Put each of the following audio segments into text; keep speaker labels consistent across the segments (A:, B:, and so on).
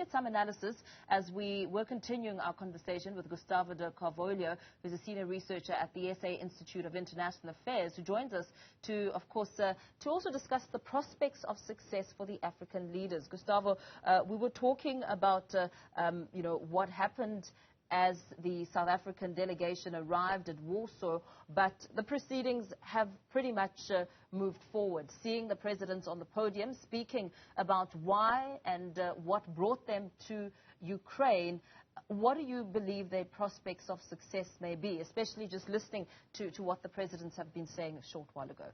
A: get some analysis as we were continuing our conversation with Gustavo de Carvalho, who's a senior researcher at the SA Institute of International Affairs, who joins us to, of course, to also discuss the prospects of success for the African leaders. Gustavo, we were talking about, what happened as the South African delegation arrived at Warsaw, but the proceedings have pretty much moved forward, seeing the presidents on the podium speaking about why and what brought them to Ukraine. What do you believe their prospects of success may be, especially just listening to what the presidents have been saying a short while ago?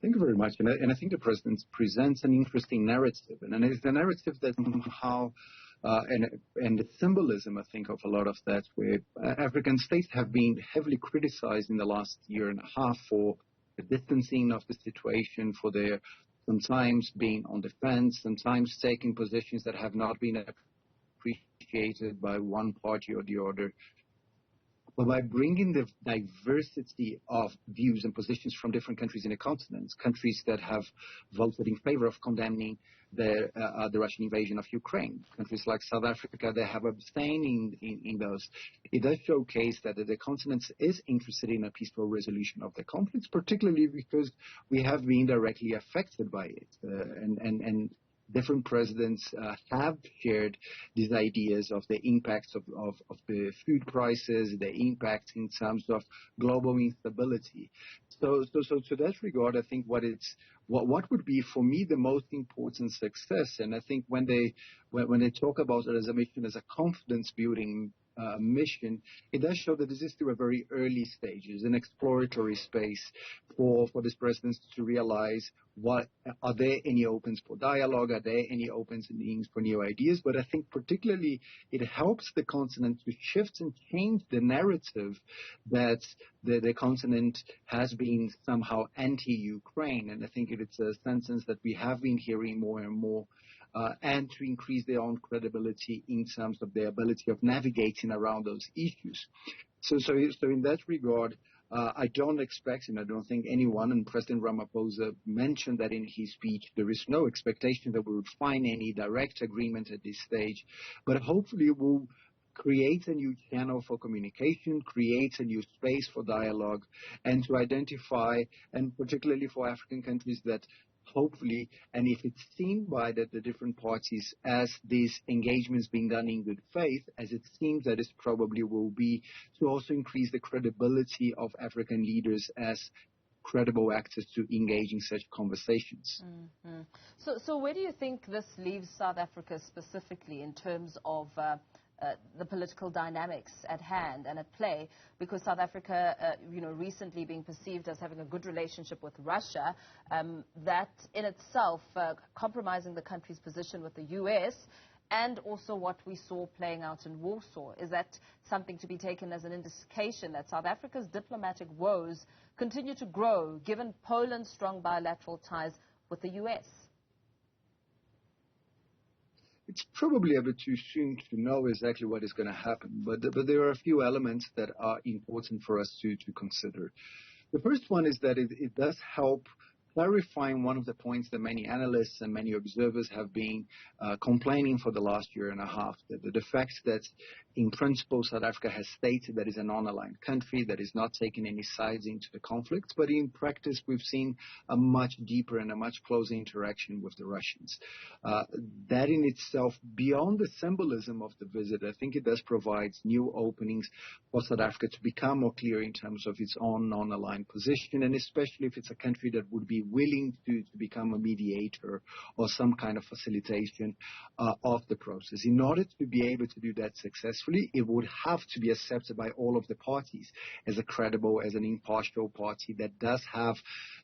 B: Thank you very much. And I think the president presents an interesting narrative. And it's the narrative that somehow, and the symbolism, I think, of a lot of that, where African states have been heavily criticized in the last year and a half for the distancing of the situation, for their sometimes being on the fence, sometimes taking positions that have not been appreciated by one party or the other. But by bringing the diversity of views and positions from different countries in the continent, countries that have voted in favor of condemning the Russian invasion of Ukraine, countries like South Africa that have abstained in those, it does showcase that the continent is interested in a peaceful resolution of the conflicts, particularly because we have been directly affected by it. And different presidents have shared these ideas of the impacts of the food prices, the impact in terms of global instability. So to that regard, I think what would be for me the most important success, and I think when they talk about it as a mission, as a confidence building mission, it does show that this is still a very early stage. It's an exploratory space for this president to realize are there any opens for dialogue, are there any openings for new ideas. But I think particularly it helps the continent to shift and change the narrative that the continent has been somehow anti-Ukraine. And I think it's a sentence that we have been hearing more and more. And to increase their own credibility in terms of their ability of navigating around those issues. So in that regard, I don't expect, and I don't think anyone, and President Ramaphosa mentioned that in his speech, there is no expectation that we would find any direct agreement at this stage, but hopefully we'll create a new channel for communication, create a new space for dialogue, and to identify, and particularly for African countries that hopefully, and if it's seen by the different parties as these engagements being done in good faith, as it seems that it probably will be, to also increase the credibility of African leaders as credible actors to engage in such conversations.
A: Mm-hmm. So where do you think this leaves South Africa specifically in terms of the political dynamics at hand and at play, because South Africa, recently being perceived as having a good relationship with Russia, that in itself compromising the country's position with the U.S., and also what we saw playing out in Warsaw. Is that something to be taken as an indication that South Africa's diplomatic woes continue to grow, given Poland's strong bilateral ties with the U.S.?
B: It's probably a bit too soon to know exactly what is going to happen, but there are a few elements that are important for us to consider. The first one is that it does help clarifying one of the points that many analysts and many observers have been complaining for the last year and a half, the fact that in principle South Africa has stated that it's a non-aligned country, that is not taking any sides into the conflict, but in practice we've seen a much deeper and a much closer interaction with the Russians. That in itself, beyond the symbolism of the visit, I think it does provide new openings for South Africa to become more clear in terms of its own non-aligned position, and especially if it's a country that would be willing to become a mediator or some kind of facilitation of the process. In order to be able to do that successfully, it would have to be accepted by all of the parties as a credible, as an impartial party that does have,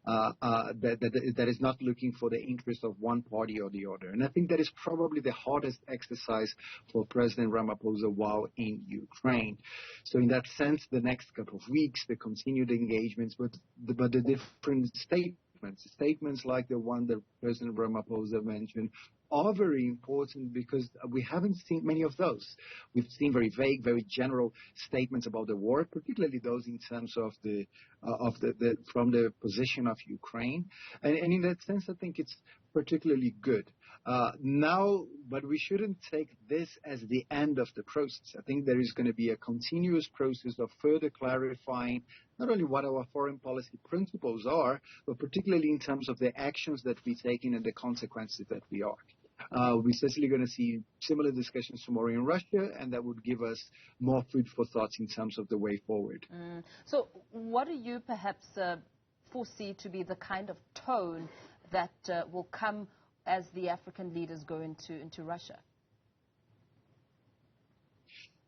B: that is not looking for the interest of one party or the other. And I think that is probably the hardest exercise for President Ramaphosa while in Ukraine. So in that sense, the next couple of weeks, the continued engagements, but the different statements like the one that President Ramaphosa mentioned are very important because we haven't seen many of those. We've seen very vague, very general statements about the war, particularly those in terms of the from the position of Ukraine, and in that sense, I think it's particularly good. Now, but we shouldn't take this as the end of the process. I think there is going to be a continuous process of further clarifying not only what our foreign policy principles are, but particularly in terms of the actions that we take and the consequences that we are. We're certainly going to see similar discussions tomorrow in Russia, and that would give us more food for thought in terms of the way forward.
A: So what do you perhaps foresee to be the kind of tone that will come as the African leaders go into Russia?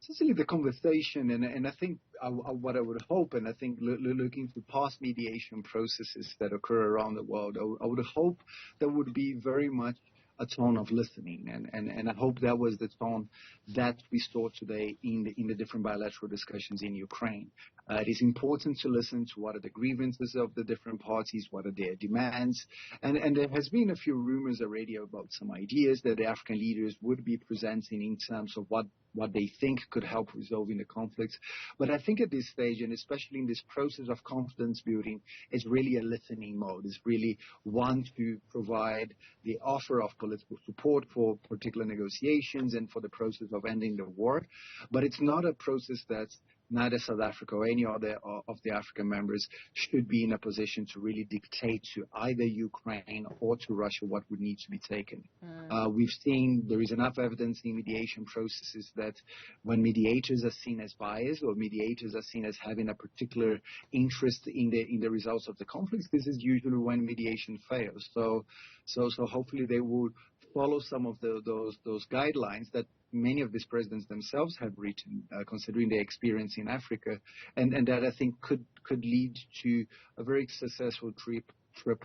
B: Certainly the conversation, and I think what I would hope, and I think looking to past mediation processes that occur around the world, I would hope there would be very much a tone of listening, and I hope that was the tone that we saw today in the different bilateral discussions in Ukraine. It is important to listen to what are the grievances of the different parties, what are their demands, and there has been a few rumors already about some ideas that the African leaders would be presenting in terms of what they think could help resolving the conflicts. But I think at this stage, and especially in this process of confidence building, it's really a listening mode. It's really one to provide the offer of political support for particular negotiations and for the process of ending the war. But it's not a process that's neither South Africa or any other of the African members should be in a position to really dictate to either Ukraine or to Russia what would need to be taken. We've seen there is enough evidence in mediation processes that when mediators are seen as biased or mediators are seen as having a particular interest in the results of the conflicts, this is usually when mediation fails. So hopefully they will follow some of those guidelines that many of these presidents themselves have written, considering their experience in Africa, and that I think could lead to a very successful trip,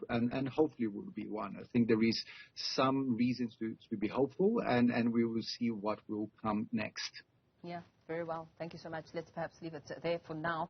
B: and hopefully will be one. I think there is some reason to be hopeful, and we will see what will come next.
A: Yeah, very well. Thank you so much. Let's perhaps leave it there for now.